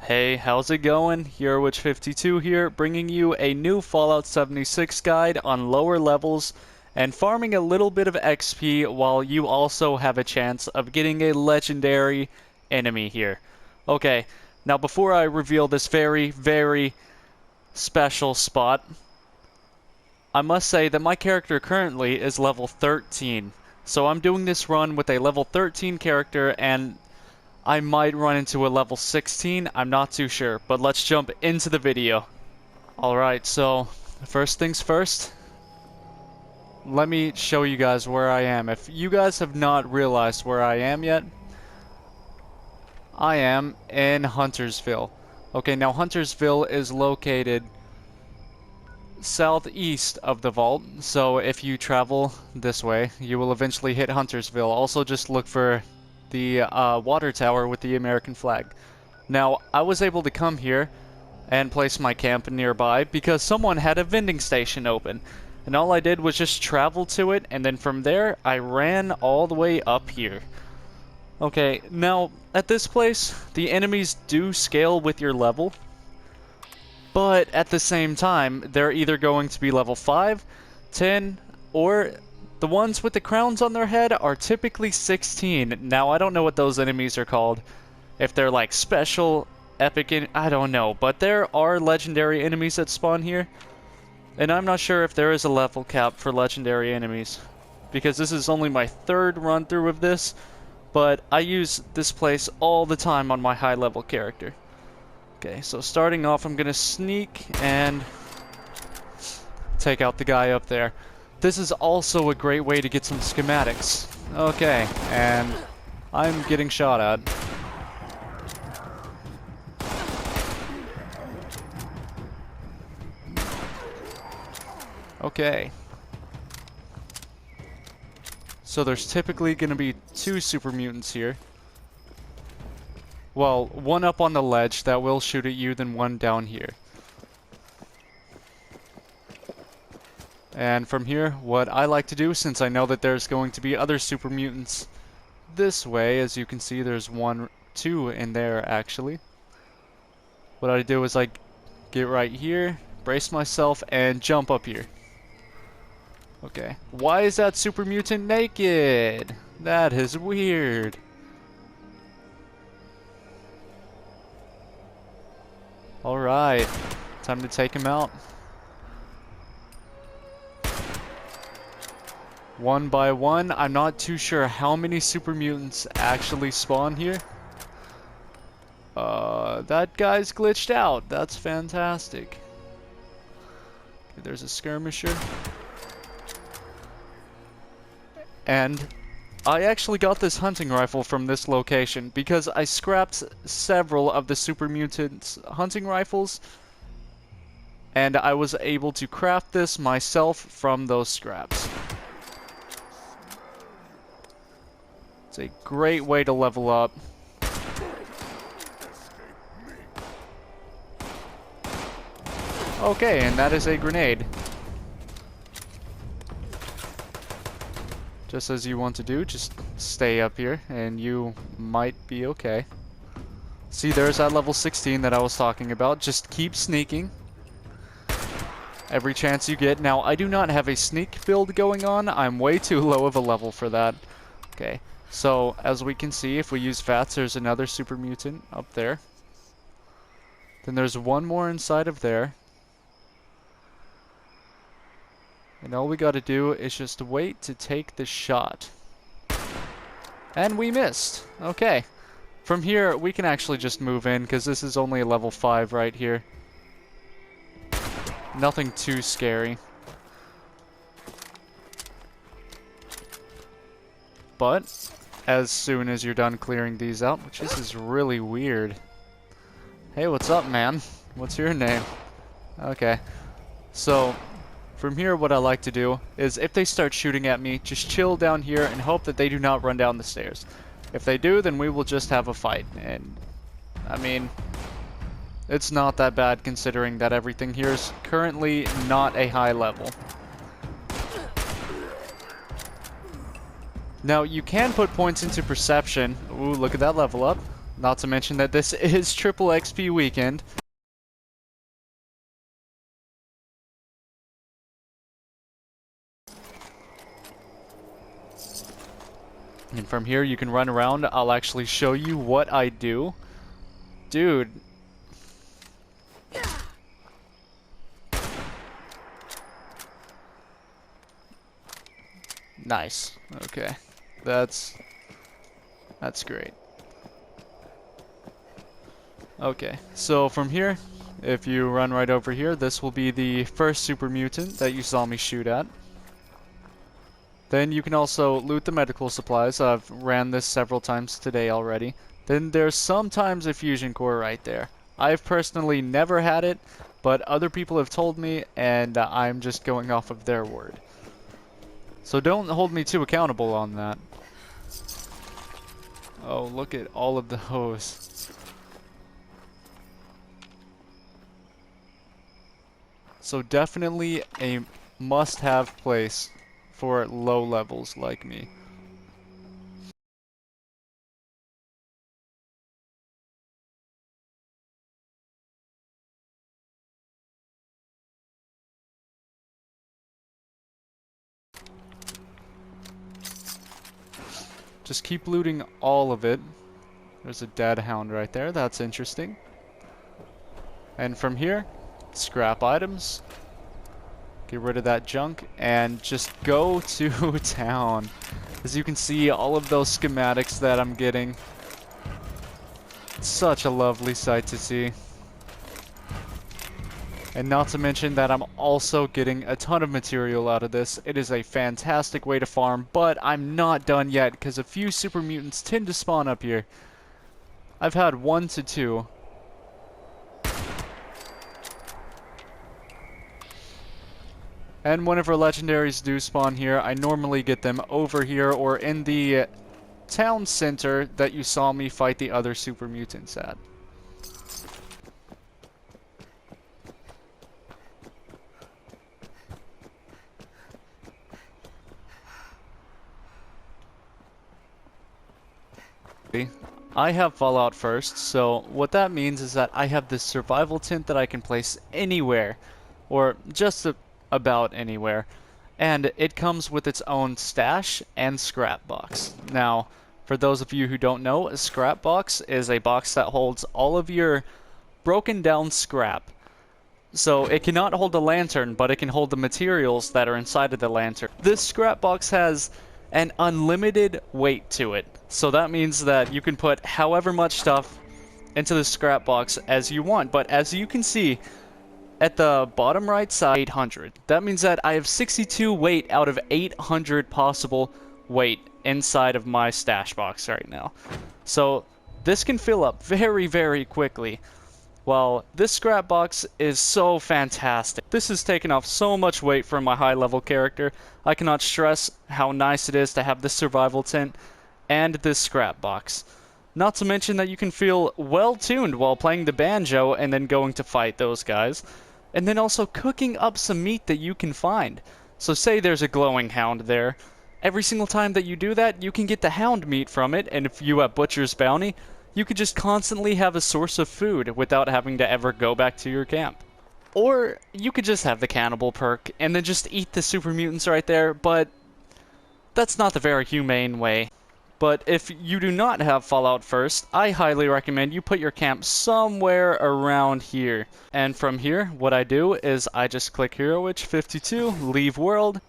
Hey, how's it going? HeroWitch52 here, bringing you a new Fallout 76 guide on lower levels and farming a little bit of XP while you also have a chance of getting a legendary enemy here. Okay, now before I reveal this very special spot, I must say that my character currently is level 13. So I'm doing this run with a level 13 character, and I might run into a level 16, I'm not too sure, but let's jump into the video. Alright, so first things first, let me show you guys where I am. If you guys have not realized where I am yet, I am in Huntersville. Okay, now Huntersville is located southeast of the vault, so if you travel this way, you will eventually hit Huntersville. Also just look for the water tower with the American flag. Now, I was able to come here and place my camp nearby because someone had a vending station open. And all I did was just travel to it, and then from there, I ran all the way up here. Okay, now, at this place, the enemies do scale with your level, but at the same time, they're either going to be level 5, 10, or the ones with the crowns on their head are typically 16. Now, I don't know what those enemies are called. If they're like special, epic, I don't know. But there are legendary enemies that spawn here. And I'm not sure if there is a level cap for legendary enemies, because this is only my third run through of this. But I use this place all the time on my high level character. Okay, so starting off, I'm gonna sneak and take out the guy up there. This is also a great way to get some schematics. Okay, and I'm getting shot at. Okay. So there's typically going to be 2 super mutants here. Well, one up on the ledge that will shoot at you, then one down here. And from here, what I like to do, since I know that there's going to be other super mutants this way, as you can see there's 2 in there actually. What I do is I get right here, brace myself, and jump up here. Okay, why is that super mutant naked? That is weird. Alright, time to take him out. One by one. I'm not too sure how many super mutants actually spawn here. That guy's glitched out. That's fantastic. Okay, there's a skirmisher. And I actually got this hunting rifle from this location because I scrapped several of the super mutants' hunting rifles, and I was able to craft this myself from those scraps. It's a great way to level up. Okay, and that is a grenade. Just as you want to do, just stay up here and you might be okay. See, there's that level 16 that I was talking about. Just keep sneaking every chance you get. Now, I do not have a sneak build going on. I'm way too low of a level for that. Okay. So, as we can see, if we use VATS, there's another super mutant up there. Then there's one more inside of there. And all we gotta do is just wait to take the shot. And we missed. Okay. From here, we can actually just move in, because this is only a level 5 right here. Nothing too scary. But as soon as you're done clearing these out, which this is really weird. Hey, what's up, man? What's your name? Okay. So, from here, what I like to do is if they start shooting at me, just chill down here and hope that they do not run down the stairs. If they do, then we will just have a fight. And, I mean, it's not that bad considering that everything here is currently not a high level. Now, you can put points into perception. Ooh, look at that level up. Not to mention that this is triple XP weekend. And from here you can run around. I'll actually show you what I do. Dude. Nice. Okay. That's great. Okay. So from here, if you run right over here, this will be the first super mutant that you saw me shoot at. Then you can also loot the medical supplies. I've ran this several times today already. Then there's sometimes a fusion core right there. I've personally never had it, but other people have told me, and I'm just going off of their word. So don't hold me too accountable on that. Oh, look at all of those. So definitely a must-have place for low levels like me. Just keep looting all of it. There's a dead hound right there. That's interesting. And from here, scrap items. Get rid of that junk and just go to town. As you can see, all of those schematics that I'm getting. Such a lovely sight to see. And not to mention that I'm also getting a ton of material out of this. It is a fantastic way to farm, but I'm not done yet because a few super mutants tend to spawn up here. I've had 1 to 2. And whenever legendaries do spawn here, I normally get them over here or in the town center that you saw me fight the other super mutants at. I have Fallout first, so what that means is that I have this survival tent that I can place anywhere, or just about anywhere, and it comes with its own stash and scrap box. Now, for those of you who don't know, a scrap box is a box that holds all of your broken down scrap. So it cannot hold a lantern, but it can hold the materials that are inside of the lantern. This scrap box has an unlimited weight to it. So that means that you can put however much stuff into the scrap box as you want. But as you can see, at the bottom right side, 800. That means that I have 62 weight out of 800 possible weight inside of my stash box right now. So this can fill up very, very quickly. Well, this scrap box is so fantastic. This has taken off so much weight from my high level character. I cannot stress how nice it is to have this survival tent and this scrap box. Not to mention that you can feel well tuned while playing the banjo and then going to fight those guys. And then also cooking up some meat that you can find. So say there's a glowing hound there. Every single time that you do that, you can get the hound meat from it, and if you have Butcher's Bounty, you could just constantly have a source of food without having to ever go back to your camp. Or you could just have the cannibal perk and then just eat the super mutants right there, but that's not the very humane way. But if you do not have Fallout first, I highly recommend you put your camp somewhere around here. And from here, what I do is I just click Hero Witch 52, leave world.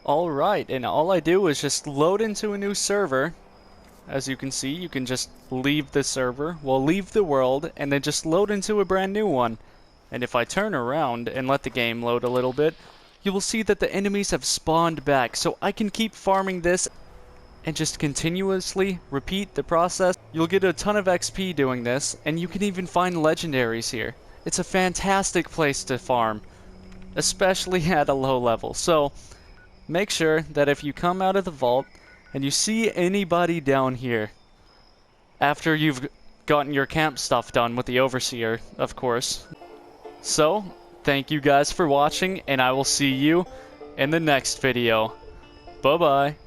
Alright, and all I do is just load into a new server. As you can see, you can just leave the server, well, leave the world, and then just load into a brand new one. And if I turn around and let the game load a little bit, you will see that the enemies have spawned back, so I can keep farming this and just continuously repeat the process. You'll get a ton of XP doing this, and you can even find legendaries here. It's a fantastic place to farm, especially at a low level. So make sure that if you come out of the vault and you see anybody down here, after you've gotten your camp stuff done with the Overseer, of course. So, thank you guys for watching, and I will see you in the next video. Bye-bye.